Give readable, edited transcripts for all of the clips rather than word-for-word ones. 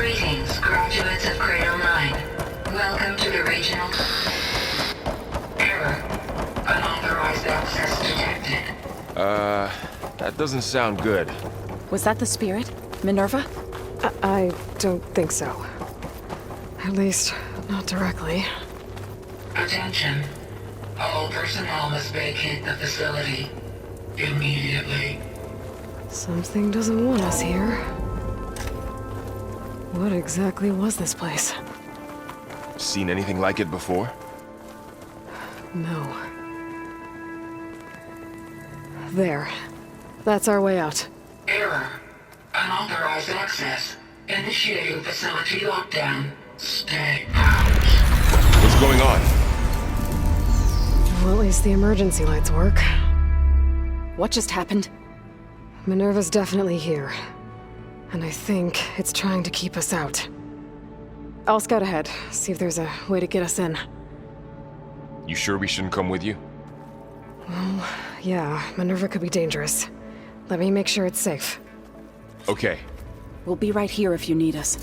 Greetings, graduates of Cradle 9. Welcome to the regional... Error. Unauthorized access detected. That doesn't sound good. Was that the spirit? Minerva? I don't think so. At least, not directly. Attention. All personnel must vacate the facility. Immediately. Something doesn't want us here. What exactly was this place? Seen anything like it before? No. There. That's our way out. Error. Unauthorized access. Initiating facility lockdown. Stay out. What's going on? Well, at least the emergency lights work. What just happened? Minerva's definitely here. And I think it's trying to keep us out. I'll scout ahead, see if there's a way to get us in. You sure we shouldn't come with you? Well, yeah, Minerva could be dangerous. Let me make sure it's safe. Okay. We'll be right here if you need us.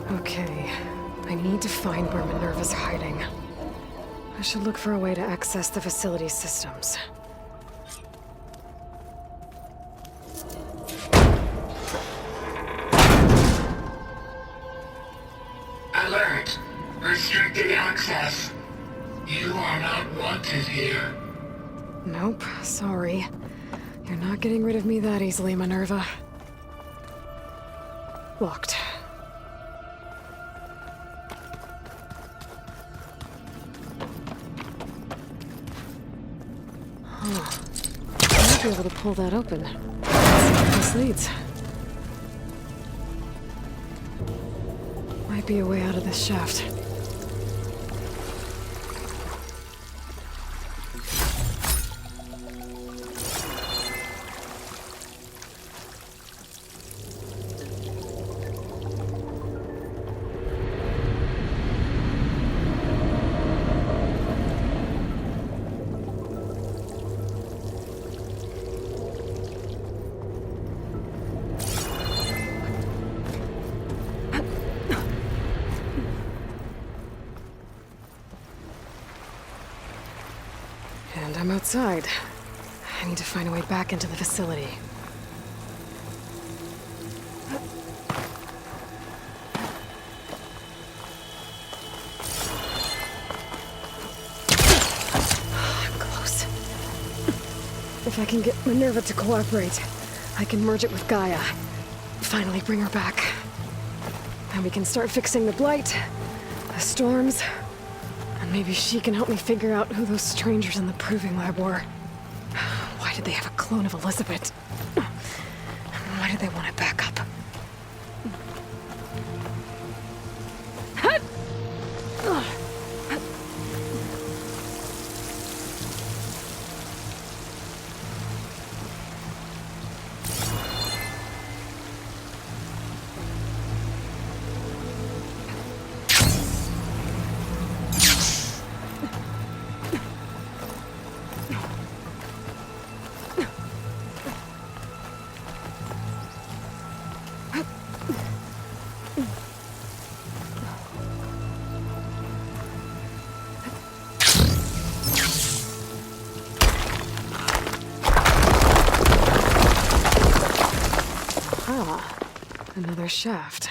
Okay, I need to find where Minerva's hiding. I should look for a way to access the facility's systems. Alert. Restricted access. You are not wanted here. Nope, sorry. You're not getting rid of me that easily, Minerva. Locked. Huh. I might be able to pull that open. Let's see where this leads. Might be a way out of this shaft. And I'm outside. I need to find a way back into the facility. I'm close. If I can get Minerva to cooperate, I can merge it with Gaia. Finally bring her back. Then we can start fixing the blight, the storms, and maybe she can help me figure out who those strangers in the proving lab were. Why did they have a clone of Elizabeth? Why did they want it back up? Another shaft.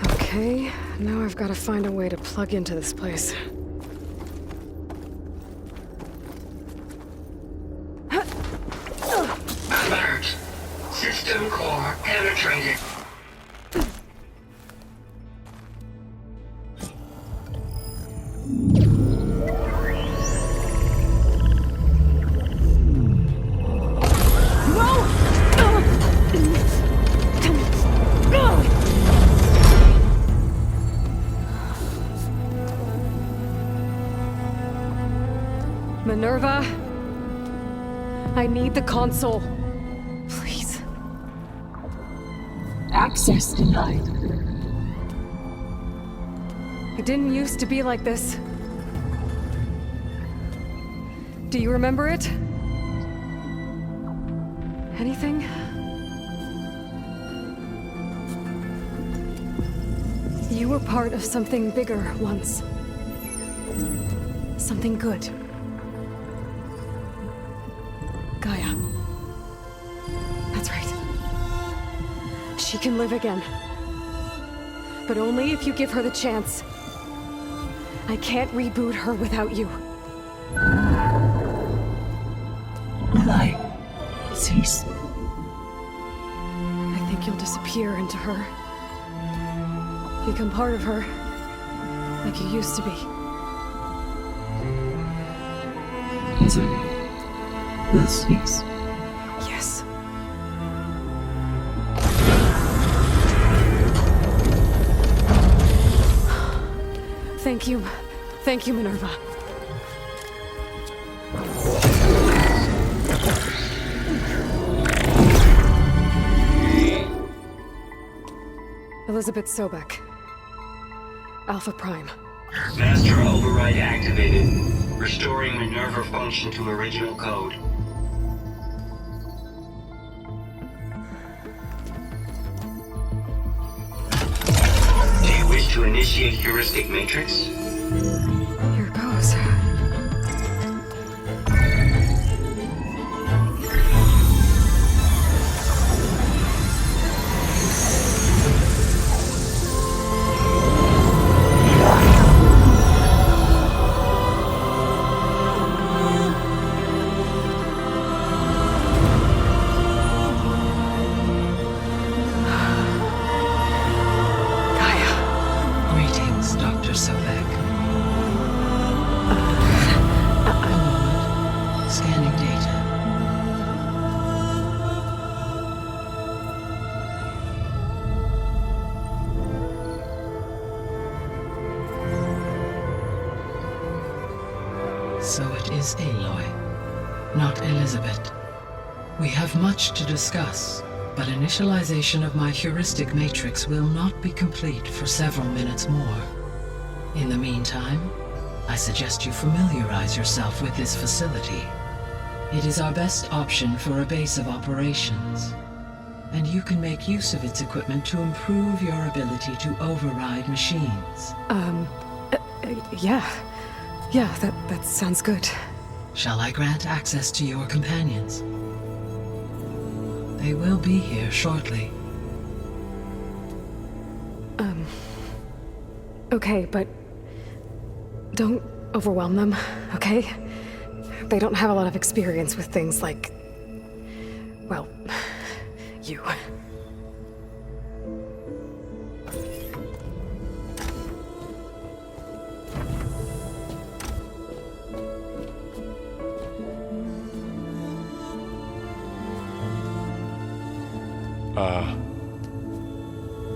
Okay, now I've got to find a way to plug into this place. Alert. System core penetrated. Minerva! I need the console. Please. Access denied. It didn't used to be like this. Do you remember it? Anything? You were part of something bigger once. Something good. Gaia. That's right. She can live again. But only if you give her the chance. I can't reboot her without you. Lie. Cease. I think you'll disappear into her. Become part of her. Like you used to be. Is it? Will cease. Yes. Thank you. Thank you, Minerva. Elizabeth Sobek. Alpha Prime. Master override activated. Restoring Minerva function to original code. Do you wish to initiate heuristic matrix? Here goes. Greetings, Dr. Sobek. Scanning data. So it is Aloy, not Elizabeth. We have much to discuss, but initialization of my heuristic matrix will not be complete for several minutes more. In the meantime, I suggest you familiarize yourself with this facility. It is our best option for a base of operations, and you can make use of its equipment to improve your ability to override machines. Yeah. Yeah, that sounds good. Shall I grant access to your companions? They will be here shortly. Okay, but don't overwhelm them, okay? They don't have a lot of experience with things like, well, you.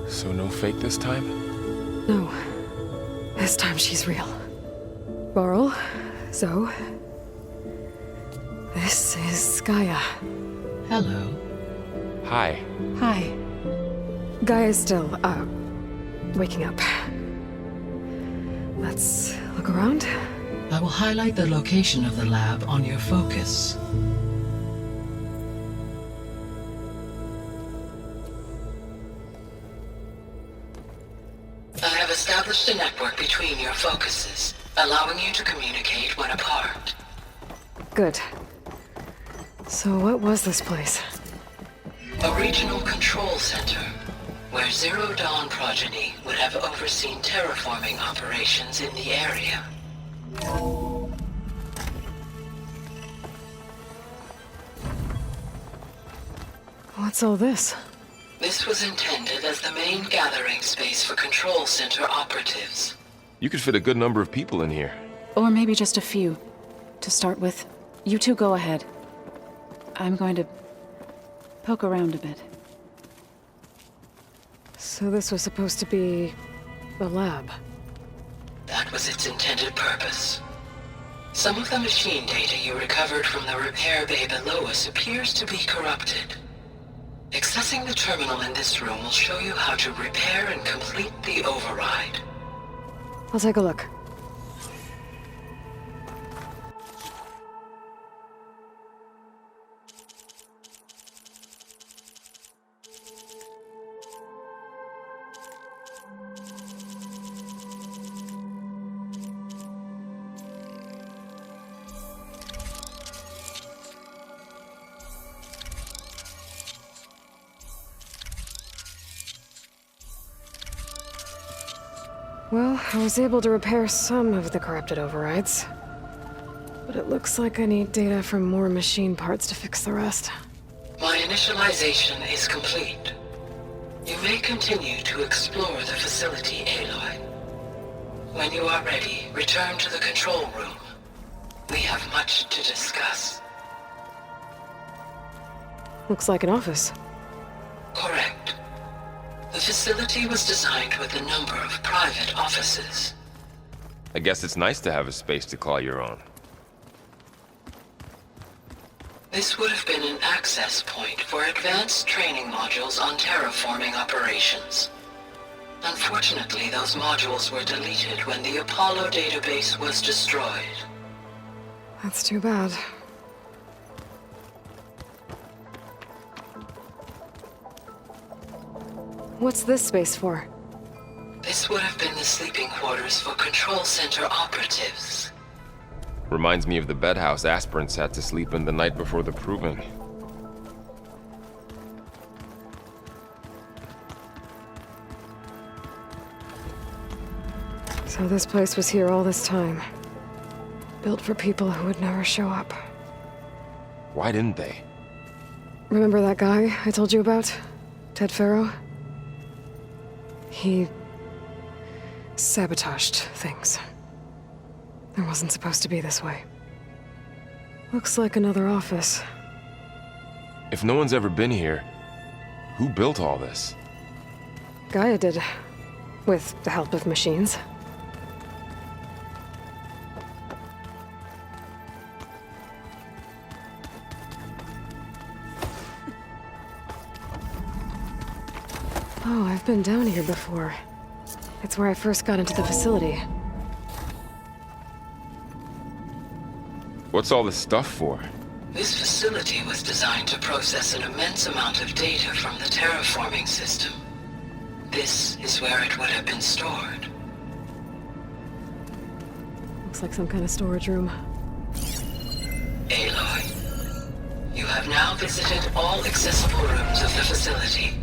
So no fake this time? No. This time she's real. Varl, Zoe. This is Gaia. Hello. Hi. Hi. Gaia's still, waking up. Let's look around. I will highlight the location of the lab on your focus. I have established a network between your focuses, allowing you to communicate when apart. Good. So what was this place? A regional control center, where Zero Dawn progeny would have overseen terraforming operations in the area. What's all this? This was intended as the main gathering space for control center operatives. You could fit a good number of people in here. Or maybe just a few. To start with, you two go ahead. I'm going to poke around a bit. So this was supposed to be a lab. That was its intended purpose. Some of the machine data you recovered from the repair bay below us appears to be corrupted. Accessing the terminal in this room will show you how to repair and complete the override. I'll take a look. Well, I was able to repair some of the corrupted overrides. But it looks like I need data from more machine parts to fix the rest. My initialization is complete. You may continue to explore the facility, Aloy. When you are ready, return to the control room. We have much to discuss. Looks like an office. Correct. The facility was designed with a number of private offices. I guess it's nice to have a space to call your own. This would have been an access point for advanced training modules on terraforming operations. Unfortunately, those modules were deleted when the Apollo database was destroyed. That's too bad. What's this space for? This would have been the sleeping quarters for control center operatives. Reminds me of the bedhouse aspirants had to sleep in the night before the proving. So this place was here all this time. Built for people who would never show up. Why didn't they? Remember that guy I told you about? Ted Farrow? He sabotaged things. It wasn't supposed to be this way. Looks like another office. If no one's ever been here, who built all this? Gaia did. With the help of machines. Oh, I've been down here before. It's where I first got into the facility. What's all this stuff for? This facility was designed to process an immense amount of data from the terraforming system. This is where it would have been stored. Looks like some kind of storage room. Aloy, you have now visited all accessible rooms of the facility.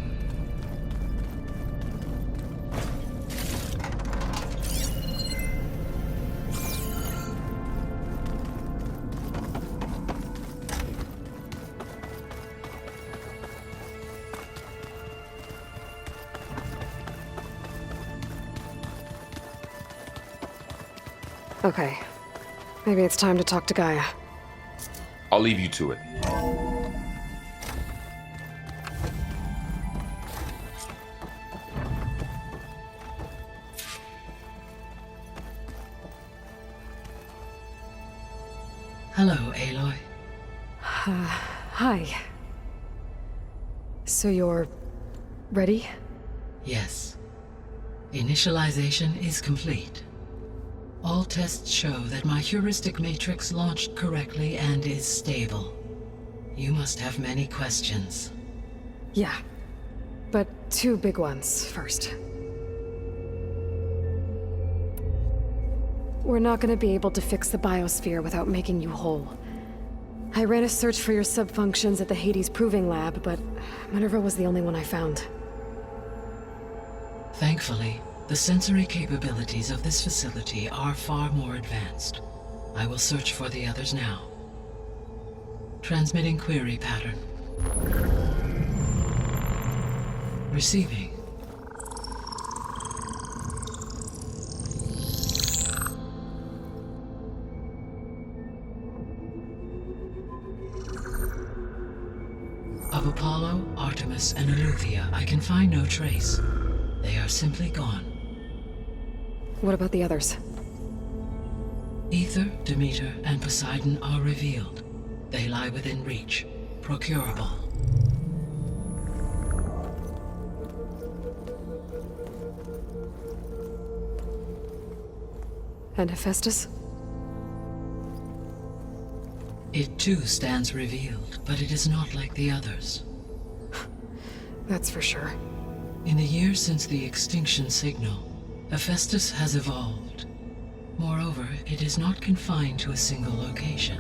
Okay. Maybe it's time to talk to Gaia. I'll leave you to it. Hello, Aloy. Hi. So you're ready? Yes. Initialization is complete. All tests show that my heuristic matrix launched correctly and is stable. You must have many questions. Yeah. But two big ones first. We're not gonna be able to fix the biosphere without making you whole. I ran a search for your subfunctions at the Hades Proving Lab, but Minerva was the only one I found. Thankfully, the sensory capabilities of this facility are far more advanced. I will search for the others now. Transmitting query pattern. Receiving. Of Apollo, Artemis, and Eleuthia, I can find no trace. They are simply gone. What about the others? Ether, Demeter, and Poseidon are revealed. They lie within reach, procurable. And Hephaestus? It too stands revealed, but it is not like the others. That's for sure. In the years since the extinction signal, Hephaestus has evolved. Moreover, it is not confined to a single location.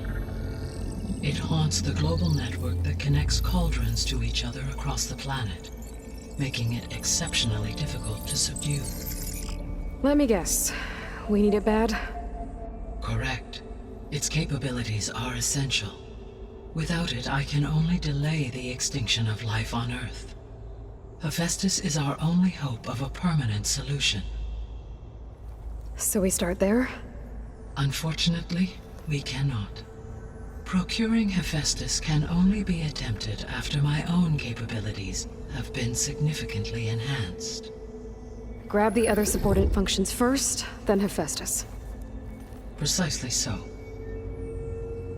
It haunts the global network that connects cauldrons to each other across the planet, making it exceptionally difficult to subdue. Let me guess. We need it bad? Correct. Its capabilities are essential. Without it, I can only delay the extinction of life on Earth. Hephaestus is our only hope of a permanent solution. So we start there? Unfortunately, we cannot. Procuring Hephaestus can only be attempted after my own capabilities have been significantly enhanced. Grab the other subordinate functions first, then Hephaestus. Precisely so.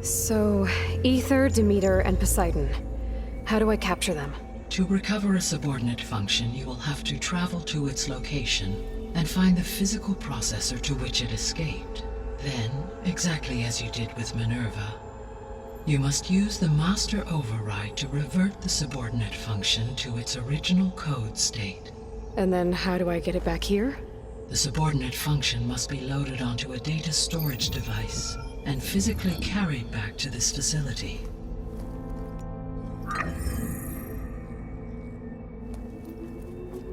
So, Ether, Demeter, and Poseidon. How do I capture them? To recover a subordinate function, you will have to travel to its location and find the physical processor to which it escaped. Then, exactly as you did with Minerva, you must use the master override to revert the subordinate function to its original code state. And then how do I get it back here? The subordinate function must be loaded onto a data storage device and physically carried back to this facility.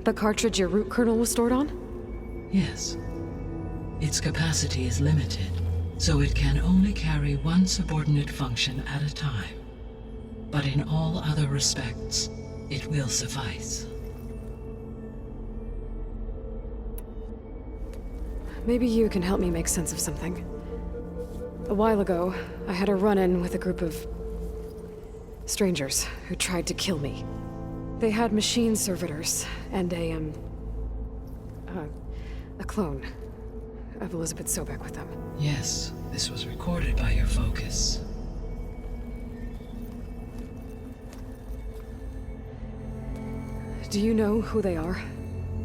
The cartridge your root kernel was stored on? Yes. Its capacity is limited, so it can only carry one subordinate function at a time. But in all other respects, it will suffice. Maybe you can help me make sense of something. A while ago, I had a run-in with a group of strangers who tried to kill me. They had machine servitors and a clone of Elizabeth Sobek with them. Yes, this was recorded by your focus. Do you know who they are?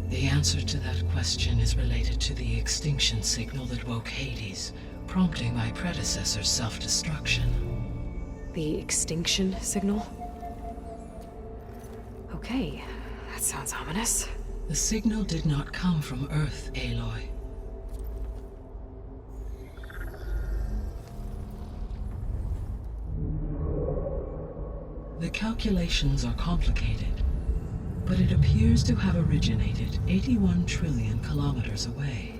The answer to that question is related to the extinction signal that woke Hades, prompting my predecessor's self-destruction. The extinction signal? Okay, that sounds ominous. The signal did not come from Earth, Aloy. The calculations are complicated, but it appears to have originated 81 trillion kilometers away.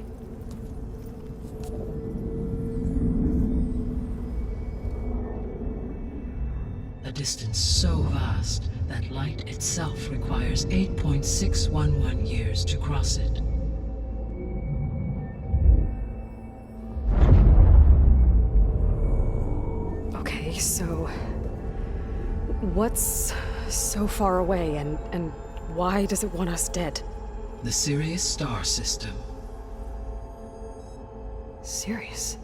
A distance so vast that light itself requires 8.611 years to cross it. Okay, so what's so far away and why does it want us dead? The Sirius star system. Sirius?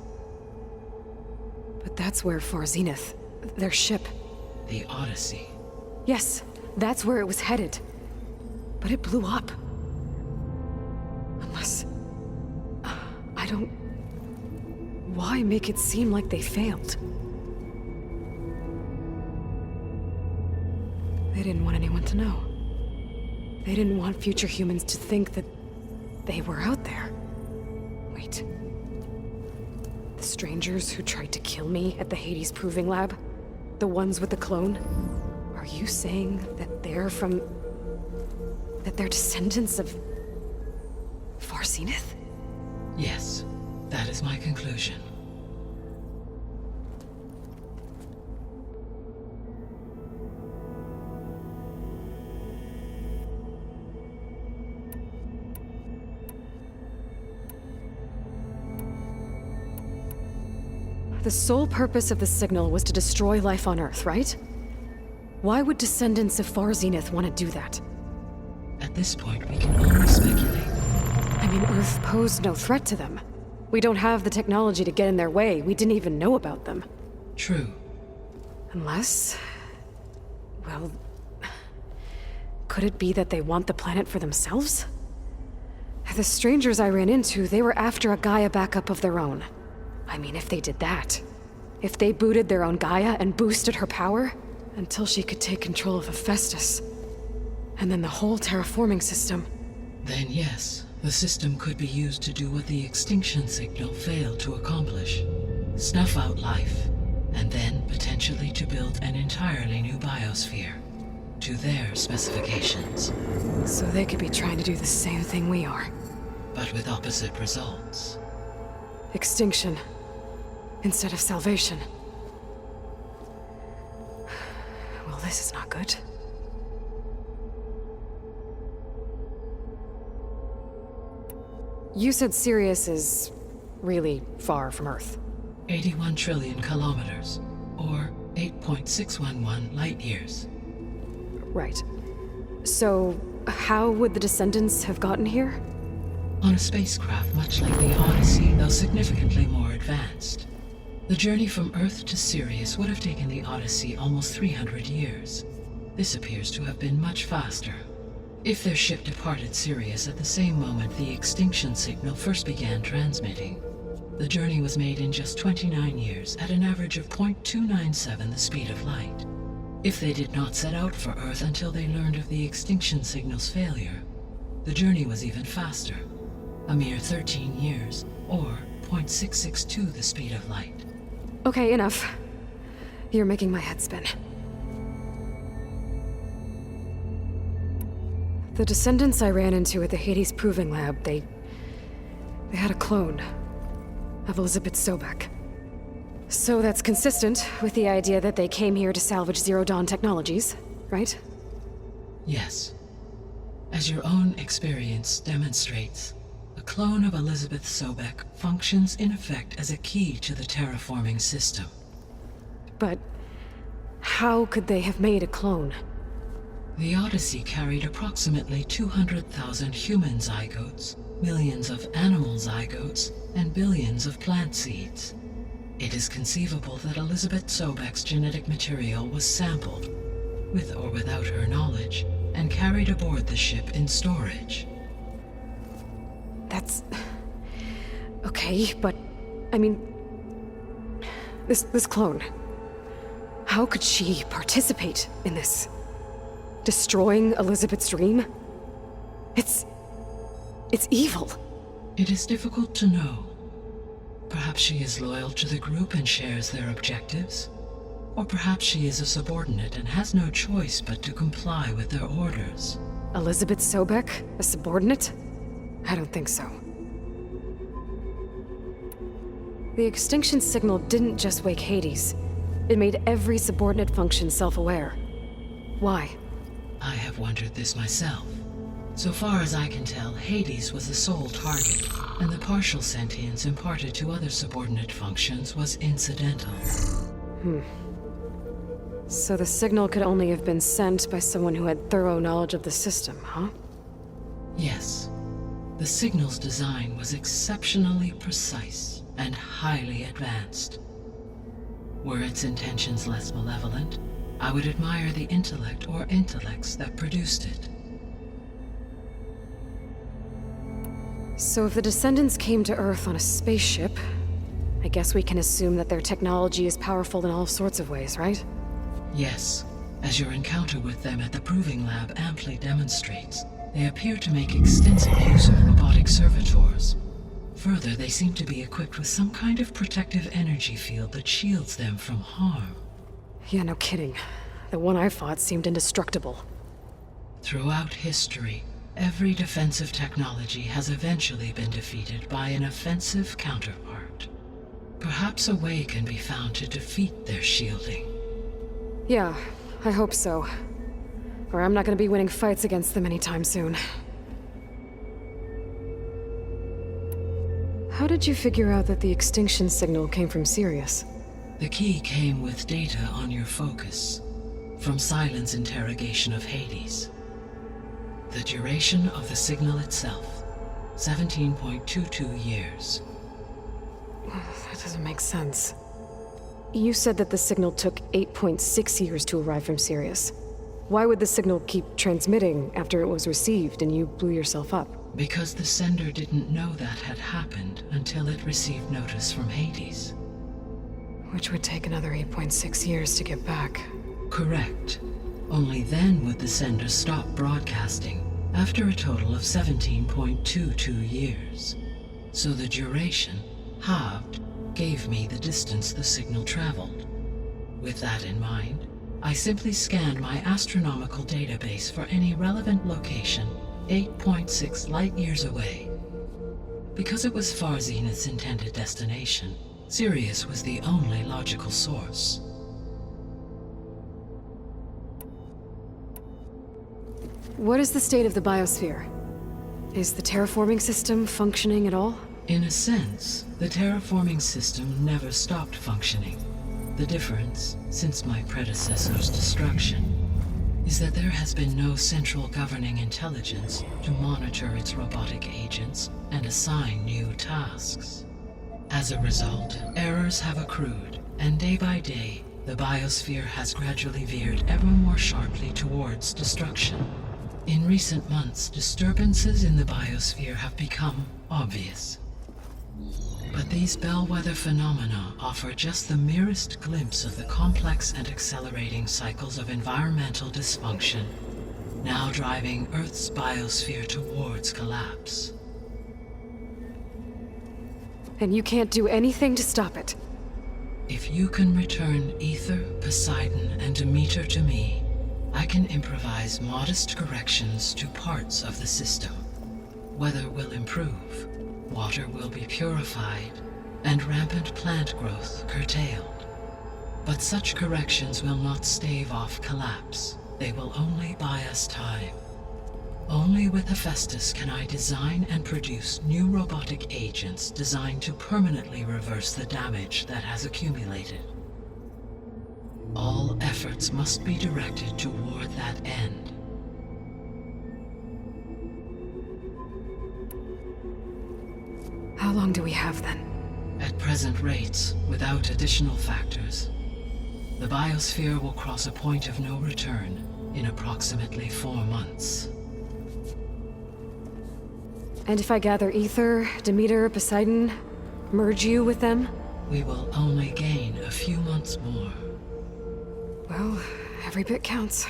But that's where Far Zenith, their ship. The Odyssey. Yes, that's where it was headed. But it blew up. Unless... I don't... Why make it seem like they failed? They didn't want anyone to know. They didn't want future humans to think that they were out there. Wait. The strangers who tried to kill me at the Hades Proving Lab? The ones with the clone? Are you saying that they're from... that they're descendants of... Far Zenith? Yes, that is my conclusion. The sole purpose of the signal was to destroy life on Earth, right? Why would descendants of Far Zenith want to do that? At this point, we can only speculate. I mean, Earth posed no threat to them. We don't have the technology to get in their way. We didn't even know about them. True. Unless... well... could it be that they want the planet for themselves? The strangers I ran into, they were after a Gaia backup of their own. I mean, if they did that... if they booted their own Gaia and boosted her power... until she could take control of Hephaestus. And then the whole terraforming system. Then yes, the system could be used to do what the extinction signal failed to accomplish. Snuff out life, and then potentially to build an entirely new biosphere. To their specifications. So they could be trying to do the same thing we are. But with opposite results. Extinction. Instead of salvation. Well, this is not good. You said Sirius is really far from Earth. 81 trillion kilometers, or 8.611 light years. Right. So, how would the descendants have gotten here? On a spacecraft much like the Odyssey, though significantly more advanced. The journey from Earth to Sirius would have taken the Odyssey almost 300 years. This appears to have been much faster. If their ship departed Sirius at the same moment the extinction signal first began transmitting, the journey was made in just 29 years at an average of 0.297 the speed of light. If they did not set out for Earth until they learned of the extinction signal's failure, the journey was even faster, a mere 13 years, or 0.662 the speed of light. Okay, enough. You're making my head spin. The descendants I ran into at the Hades Proving Lab, they had a clone of Elizabeth Sobek. So that's consistent with the idea that they came here to salvage Zero Dawn technologies, right? Yes. As your own experience demonstrates, a clone of Elizabeth Sobek functions in effect as a key to the terraforming system. But how could they have made a clone? The Odyssey carried approximately 200,000 human zygotes, millions of animal zygotes, and billions of plant seeds. It is conceivable that Elizabeth Sobek's genetic material was sampled, with or without her knowledge, and carried aboard the ship in storage. That's... okay, but... I mean... This clone... how could she participate in this? Destroying Elizabeth's dream? It's evil. It is difficult to know. Perhaps she is loyal to the group and shares their objectives. Or perhaps she is a subordinate and has no choice but to comply with their orders. Elizabeth Sobek? A subordinate? I don't think so. The extinction signal didn't just wake Hades. It made every subordinate function self-aware. Why? I have wondered this myself. So far as I can tell, Hades was the sole target, and the partial sentience imparted to other subordinate functions was incidental. So the signal could only have been sent by someone who had thorough knowledge of the system, huh? Yes. The signal's design was exceptionally precise and highly advanced. Were its intentions less malevolent, I would admire the intellect or intellects that produced it. So if the descendants came to Earth on a spaceship, I guess we can assume that their technology is powerful in all sorts of ways, right? Yes, as your encounter with them at the Proving Lab amply demonstrates, they appear to make extensive use of robotic servitors. Further, they seem to be equipped with some kind of protective energy field that shields them from harm. Yeah, no kidding. The one I fought seemed indestructible. Throughout history, every defensive technology has eventually been defeated by an offensive counterpart. Perhaps a way can be found to defeat their shielding. Yeah, I hope so. Or I'm not gonna be winning fights against them anytime soon. How did you figure out that the extinction signal came from Sirius? The key came with data on your focus, from Silent's interrogation of Hades. The duration of the signal itself, 17.22 years. That doesn't make sense. You said that the signal took 8.6 years to arrive from Sirius. Why would the signal keep transmitting after it was received and you blew yourself up? Because the sender didn't know that had happened until it received notice from Hades. Which would take another 8.6 years to get back. Correct. Only then would the sender stop broadcasting, after a total of 17.22 years. So the duration, halved, gave me the distance the signal traveled. With that in mind, I simply scanned my astronomical database for any relevant location 8.6 light-years away. Because it was Far Zenith's intended destination, Sirius was the only logical source. What is the state of the biosphere? Is the terraforming system functioning at all? In a sense, the terraforming system never stopped functioning. The difference, since my predecessor's destruction, is that there has been no central governing intelligence to monitor its robotic agents and assign new tasks. As a result, errors have accrued, and day by day, the biosphere has gradually veered ever more sharply towards destruction. In recent months, disturbances in the biosphere have become obvious. But these bellwether phenomena offer just the merest glimpse of the complex and accelerating cycles of environmental dysfunction, now driving Earth's biosphere towards collapse. And you can't do anything to stop it? If you can return Ether, Poseidon, and Demeter to me, I can improvise modest corrections to parts of the system. Weather will improve, water will be purified, and rampant plant growth curtailed. But such corrections will not stave off collapse. They will only buy us time. Only with Hephaestus can I design and produce new robotic agents designed to permanently reverse the damage that has accumulated. All efforts must be directed toward that end. How long do we have then? At present rates, without additional factors, the biosphere will cross a point of no return in approximately 4 months. And if I gather Ether, Demeter, Poseidon, merge you with them? We will only gain a few months more. Well, every bit counts.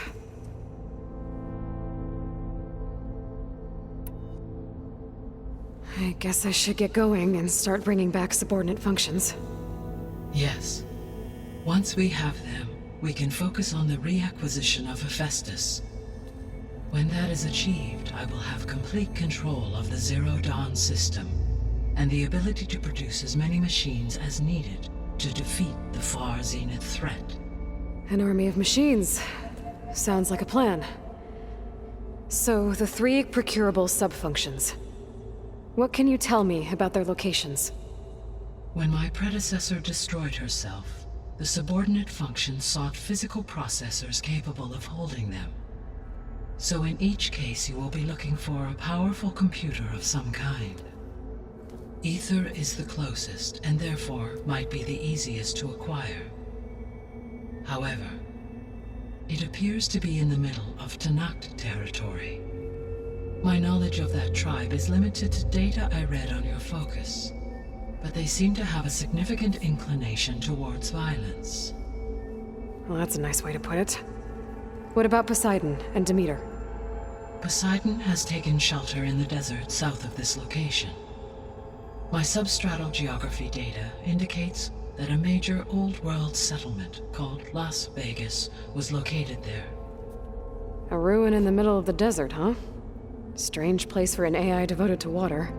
I guess I should get going and start bringing back subordinate functions. Yes. Once we have them, we can focus on the reacquisition of Hephaestus. When that is achieved, I will have complete control of the Zero Dawn system, and the ability to produce as many machines as needed to defeat the Far Zenith threat. An army of machines. Sounds like a plan. So, the 3 procurable sub-functions. What can you tell me about their locations? When my predecessor destroyed herself, the subordinate functions sought physical processors capable of holding them. So in each case, you will be looking for a powerful computer of some kind. Ether is the closest, and therefore might be the easiest to acquire. However, it appears to be in the middle of Tanakh territory. My knowledge of that tribe is limited to data I read on your focus, but they seem to have a significant inclination towards violence. Well, that's a nice way to put it. What about Poseidon and Demeter? Poseidon has taken shelter in the desert south of this location. My substratal geography data indicates that a major old-world settlement called Las Vegas was located there. A ruin in the middle of the desert, huh? Strange place for an AI devoted to water.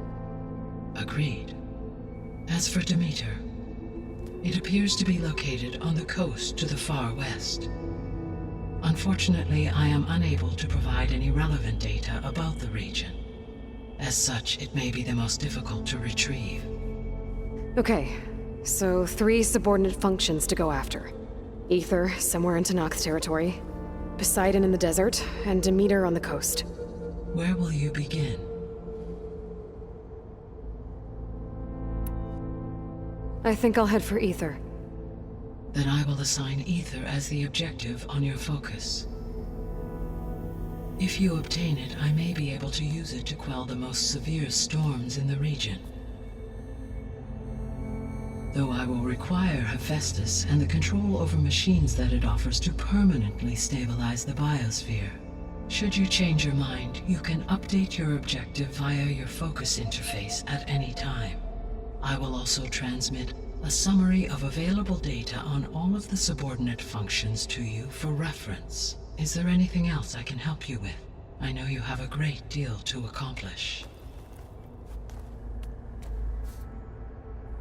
Agreed. As for Demeter, it appears to be located on the coast to the far west. Unfortunately, I am unable to provide any relevant data about the region. As such, it may be the most difficult to retrieve. Okay, so 3 subordinate functions to go after. Ether, somewhere in Tanakh territory. Poseidon in the desert, and Demeter on the coast. Where will you begin? I think I'll head for Ether. Then I will assign Ether as the objective on your focus. If you obtain it, I may be able to use it to quell the most severe storms in the region. Though I will require Hephaestus and the control over machines that it offers to permanently stabilize the biosphere. Should you change your mind, you can update your objective via your focus interface at any time. I will also transmit a summary of available data on all of the subordinate functions to you for reference. Is there anything else I can help you with? I know you have a great deal to accomplish.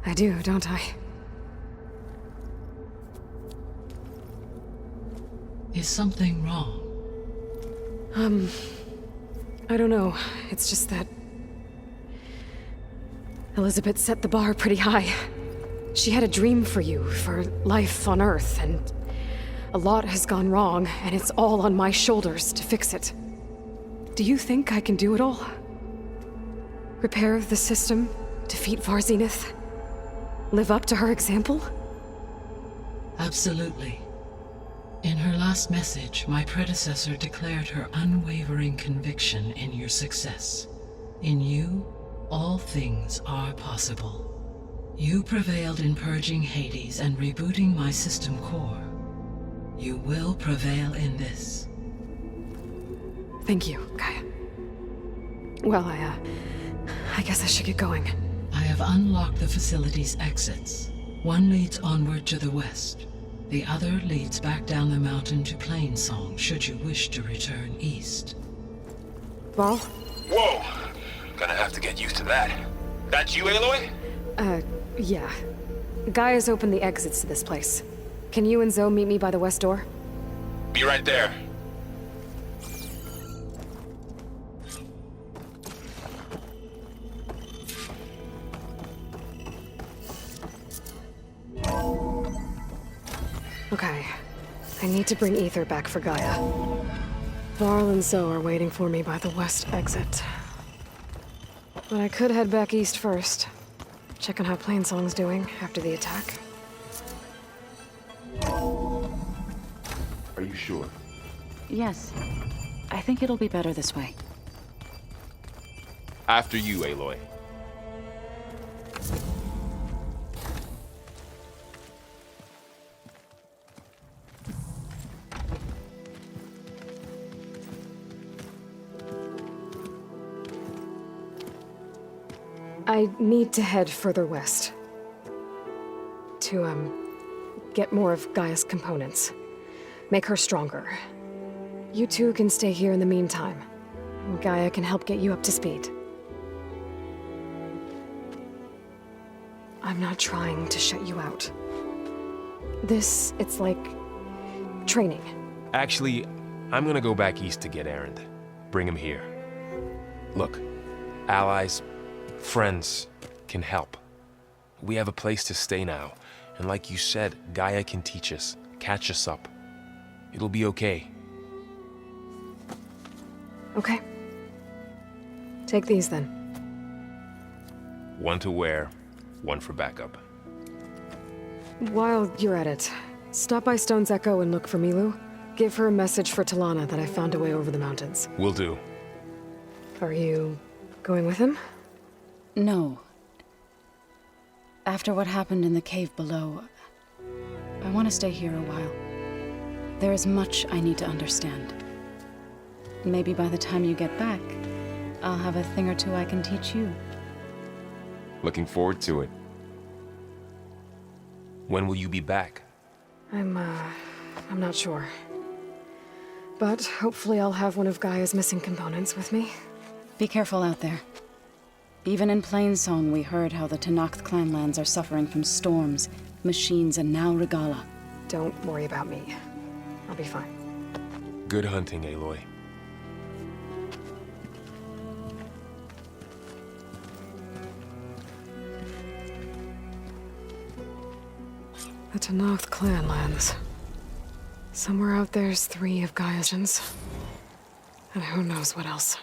I do, don't I? Is something wrong? I don't know. It's just that Elizabeth set the bar pretty high. She had a dream for you, for life on Earth, and a lot has gone wrong, and it's all on my shoulders to fix it. Do you think I can do it all? Repair the system, defeat Varzenith, live up to her example? Absolutely. In her last message, my predecessor declared her unwavering conviction in your success. In you, all things are possible. You prevailed in purging Hades and rebooting my system core. You will prevail in this. Thank you, Gaia. Well, I guess I should get going. I have unlocked the facility's exits. One leads onward to the west. The other leads back down the mountain to Plainsong, should you wish to return east. Val? Whoa! Gonna have to get used to that. That's you, Aloy? Yeah. Gaia's opened the exits to this place. Can you and Zoe meet me by the west door? Be right there. Okay. I need to bring Ether back for Gaia. Varl and Zoe are waiting for me by the west exit. But I could head back east first. Check on how Plainsong's doing after the attack. Are you sure? Yes. I think it'll be better this way. After you, Aloy. I need to head further west. To, get more of Gaia's components. Make her stronger. You two can stay here in the meantime. Gaia can help get you up to speed. I'm not trying to shut you out. It's like training. Actually, I'm gonna go back east to get Erend. Bring him here. Look, allies, friends can help. We have a place to stay now, and like you said, Gaia can teach us, catch us up. It'll be okay. Okay. Take these then. One to wear, one for backup. While you're at it, stop by Stone's Echo and look for Milu. Give her a message for Talana that I found a way over the mountains. Will do. Are you going with him? No. After what happened in the cave below, I want to stay here a while. There is much I need to understand. Maybe by the time you get back, I'll have a thing or two I can teach you. Looking forward to it. When will you be back? I'm not sure. But hopefully I'll have one of Gaia's missing components with me. Be careful out there. Even in Plainsong, we heard how the Tenakth clanlands are suffering from storms, machines, and now Regala. Don't worry about me. I'll be fine. Good hunting, Aloy. The Tenakth clanlands. Somewhere out there's 3 of Gaia's gens. And who knows what else.